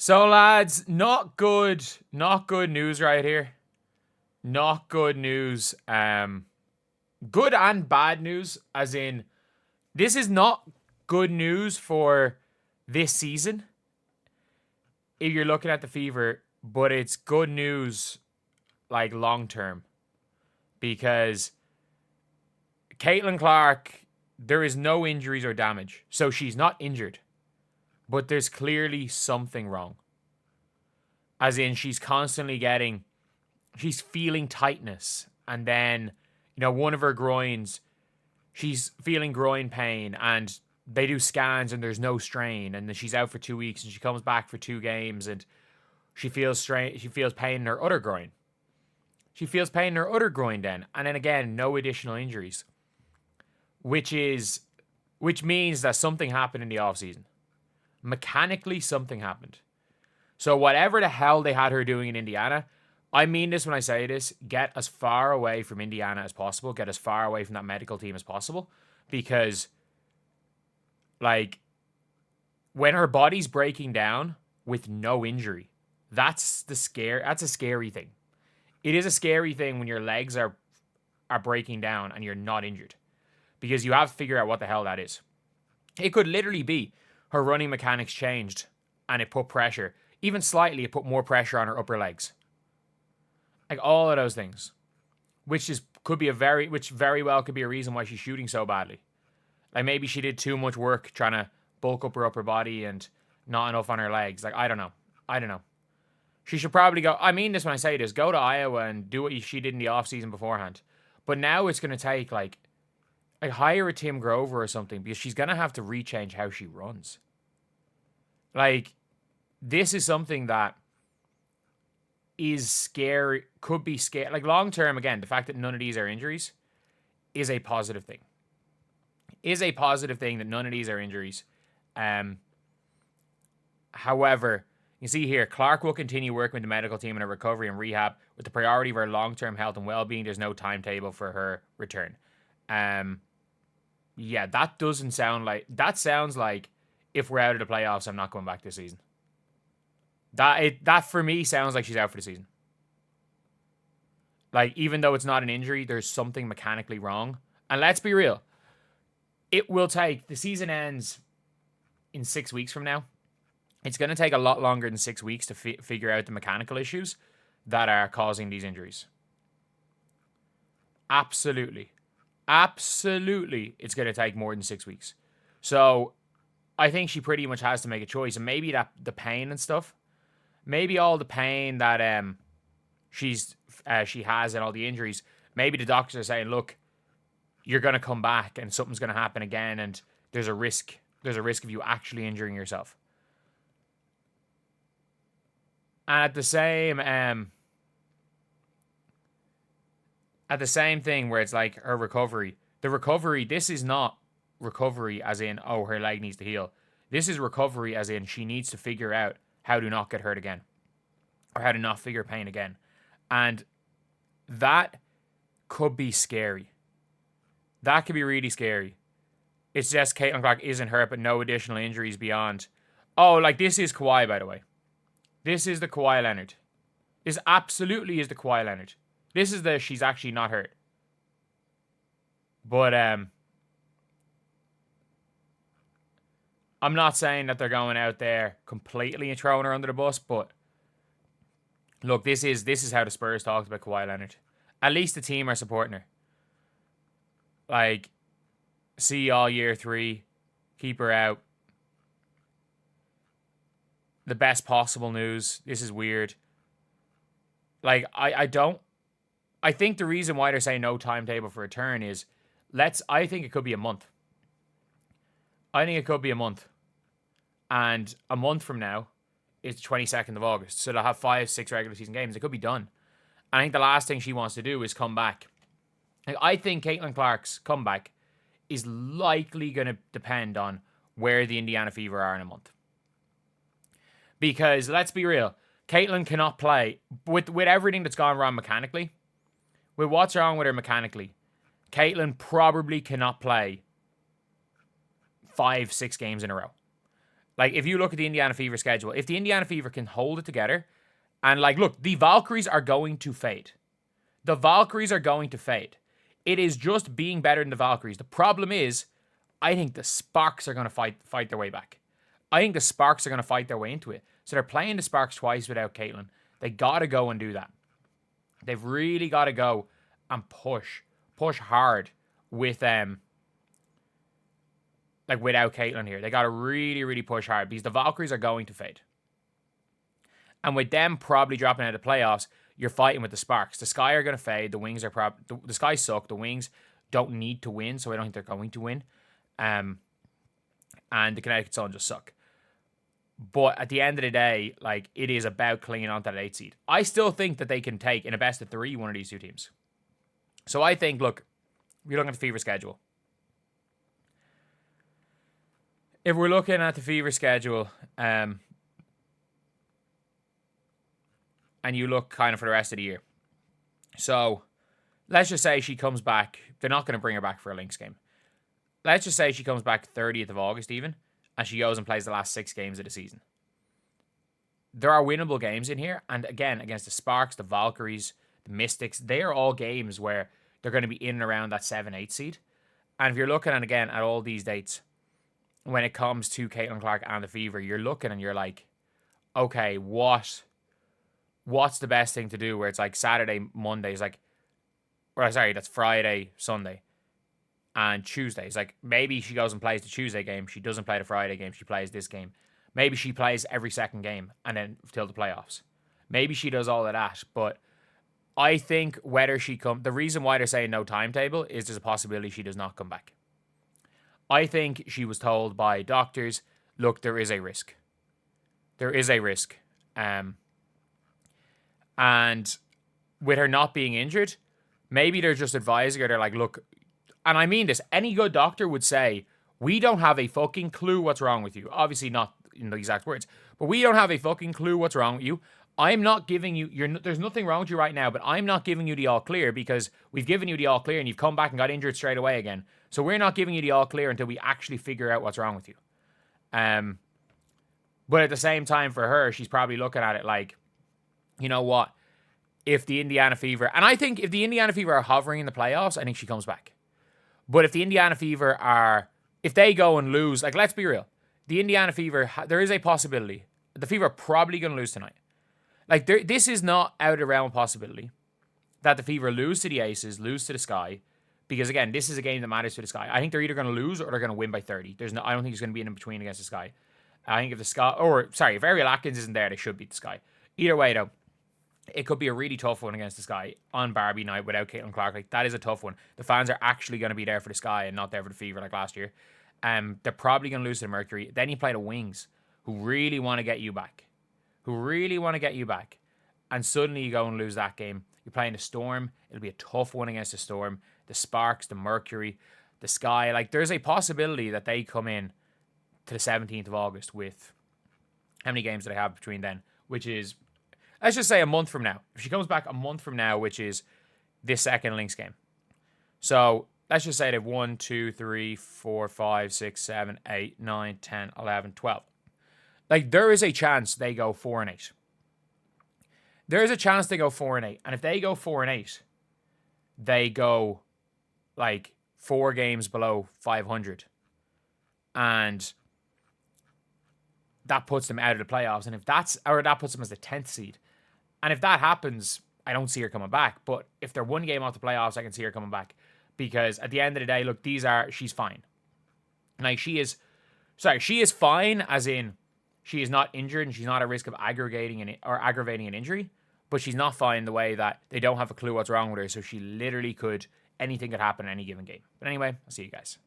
So, lads, not good news right here. Not good news. Good and bad news, as in, this is not good news for this season, if you're looking at the Fever, but it's good news, like, long term. Because Caitlin Clark, there is no injuries or damage. So she's not injured. But there's clearly something wrong. As in, she's feeling tightness. And then, one of her groins, she's feeling groin pain. And they do scans and there's no strain. And then she's out for 2 weeks and she comes back for 2 games and she feels pain in her other groin. She feels pain in her other groin then. And then again, no additional injuries. Which means that something happened in the offseason. Mechanically, something happened. So whatever the hell they had her doing in Indiana, I mean this when I say this, get as far away from Indiana as possible. Get as far away from that medical team as possible. Because, like, when her body's breaking down with no injury, that's a scary thing. It is a scary thing when your legs are breaking down and you're not injured. Because you have to figure out what the hell that is. It could literally be her running mechanics changed and it put pressure. Even slightly, it put more pressure on her upper legs. Like, all of those things. Which very well could be a reason why she's shooting so badly. Like, maybe she did too much work trying to bulk up her upper body and not enough on her legs. Like, I don't know. She should probably go, I mean this when I say this, go to Iowa and do what she did in the offseason beforehand. But now it's going to take, like, hire a Tim Grover or something, because she's going to have to rechange how she runs. Like, this is something that is scary, could be scary. Like, long term, again, the fact that none of these are injuries is a positive thing. Is a positive thing that none of these are injuries. However, you see here, Clark will continue working with the medical team in her recovery and rehab with the priority of her long-term health and well-being. There's no timetable for her return. Yeah, that doesn't sound like... That sounds like, if we're out of the playoffs, I'm not going back this season. That for me sounds like she's out for the season. Like, even though it's not an injury, there's something mechanically wrong. And let's be real. It will take... The season ends in 6 weeks from now. It's going to take a lot longer than 6 weeks to figure out the mechanical issues that are causing these injuries. Absolutely. Absolutely, it's going to take more than 6 weeks. So, I think she pretty much has to make a choice. And maybe that the pain and stuff, maybe all the pain that she has and all the injuries, maybe the doctors are saying, look, you're going to come back and something's going to happen again, and there's a risk of you actually injuring yourself. And at the same thing where it's like her recovery. The recovery, this is not recovery as in, oh, her leg needs to heal. This is recovery as in she needs to figure out how to not get hurt again. Or how to not figure pain again. And that could be scary. That could be really scary. It's just Caitlin Clark isn't hurt, but no additional injuries beyond. Oh, like, this is Kawhi, by the way. This is the Kawhi Leonard. This absolutely is the Kawhi Leonard. This is the she's actually not hurt. But I'm not saying that they're going out there completely and throwing her under the bus, but look, this is how the Spurs talked about Kawhi Leonard. At least the team are supporting her. Like, see all year 3, keep her out. The best possible news. This is weird. Like, I think the reason why they're saying no timetable for return is, I think it could be a month. I think it could be a month. And a month from now is the 22nd of August. So they'll have 5-6 regular season games. It could be done. I think the last thing she wants to do is come back. Like, I think Caitlin Clark's comeback is likely going to depend on where the Indiana Fever are in a month. Because, let's be real, Caitlin cannot play. With everything that's gone wrong mechanically, with what's wrong with her mechanically, Caitlin probably cannot play 5-6 games in a row. Like, if you look at the Indiana Fever schedule, if the Indiana Fever can hold it together, and, like, look, the Valkyries are going to fade. The Valkyries are going to fade. It is just being better than the Valkyries. The problem is, I think the Sparks are going to fight their way back. I think the Sparks are going to fight their way into it. So they're playing the Sparks twice without Caitlin. They got to go and do that. They've really got to go and push hard with without Caitlin here. They got to really, really push hard because the Valkyries are going to fade. And with them probably dropping out of the playoffs, you're fighting with the Sparks. The Sky are going to fade. The Wings are the Sky suck. The Wings don't need to win, so I don't think they're going to win. And the Connecticut Sun just suck. But at the end of the day, like, it is about clinging on to that 8 seed. I still think that they can take, in a best of 3, one of these two teams. So I think, look, we're looking at the Fever schedule. If we're looking at the Fever schedule, and you look kind of for the rest of the year. So let's just say she comes back. They're not going to bring her back for a Lynx game. Let's just say she comes back 30th of August even, and she goes and plays the last 6 games of the season. There are winnable games in here. And again, against the Sparks, the Valkyries, the Mystics, they are all games where they're going to be in and around that 7-8 seed. And if you're looking at, again, at all these dates, when it comes to Caitlin Clark and the Fever, you're looking and you're like, okay, what's the best thing to do? Where it's like Saturday, Monday is like, or sorry, that's Friday, Sunday, and Tuesday. It's like, maybe she goes and plays the Tuesday game. She doesn't play the Friday game. She plays this game. Maybe she plays every second game and then till the playoffs. Maybe she does all of that. But I think whether she the reason why they're saying no timetable is there's a possibility she does not come back. I think she was told by doctors, look, there is a risk. There is a risk. And with her not being injured, maybe they're just advising her. They're like, look, and I mean this, any good doctor would say, we don't have a fucking clue what's wrong with you. Obviously not in the exact words, but we don't have a fucking clue what's wrong with you. I'm not giving you, there's nothing wrong with you right now, but I'm not giving you the all clear because we've given you the all clear and you've come back and got injured straight away again. So we're not giving you the all clear until we actually figure out what's wrong with you. But at the same time for her, she's probably looking at it like, you know what? If the Indiana Fever, and I think if the Indiana Fever are hovering in the playoffs, I think she comes back. But if the Indiana Fever if they go and lose, like, let's be real, the Indiana Fever, there is a possibility. The Fever are probably going to lose tonight. Like, this is not out of the realm of possibility that the Fever lose to the Aces, lose to the Sky, because, again, this is a game that matters to the Sky. I think they're either going to lose or they're going to win by 30. I don't think there's going to be an in-between against the Sky. I think if the Sky, if Ariel Atkins isn't there, they should beat the Sky. Either way, though, it could be a really tough one against the Sky on Barbie night without Caitlin Clark. Like, that is a tough one. The fans are actually going to be there for the Sky and not there for the Fever like last year. They're probably going to lose to the Mercury. Then you play the Wings, who really want to get you back. And suddenly you go and lose that game. You're playing the Storm. It'll be a tough one against the Storm. The Sparks, the Mercury, the Sky. Like, there's a possibility that they come in to the 17th of August with how many games do they have between then? Which is, let's just say a month from now. If she comes back a month from now, which is this second Lynx game. So let's just say they have 1, 2, 3, 4, 5, 6, 7, 8, 9, 10, 11, 12. Like, there is a chance they go 4-8. There is a chance they go 4-8. And if they go 4-8, they go like 4 games below 500. And that puts them out of the playoffs. And that puts them as the 10th seed. And if that happens, I don't see her coming back. But if they're 1 game off the playoffs, I can see her coming back. Because at the end of the day, look, she's fine. Like, she is fine, as in she is not injured and she's not at risk of aggravating an injury. But she's not fine in the way that they don't have a clue what's wrong with her. So she literally anything could happen in any given game. But anyway, I'll see you guys.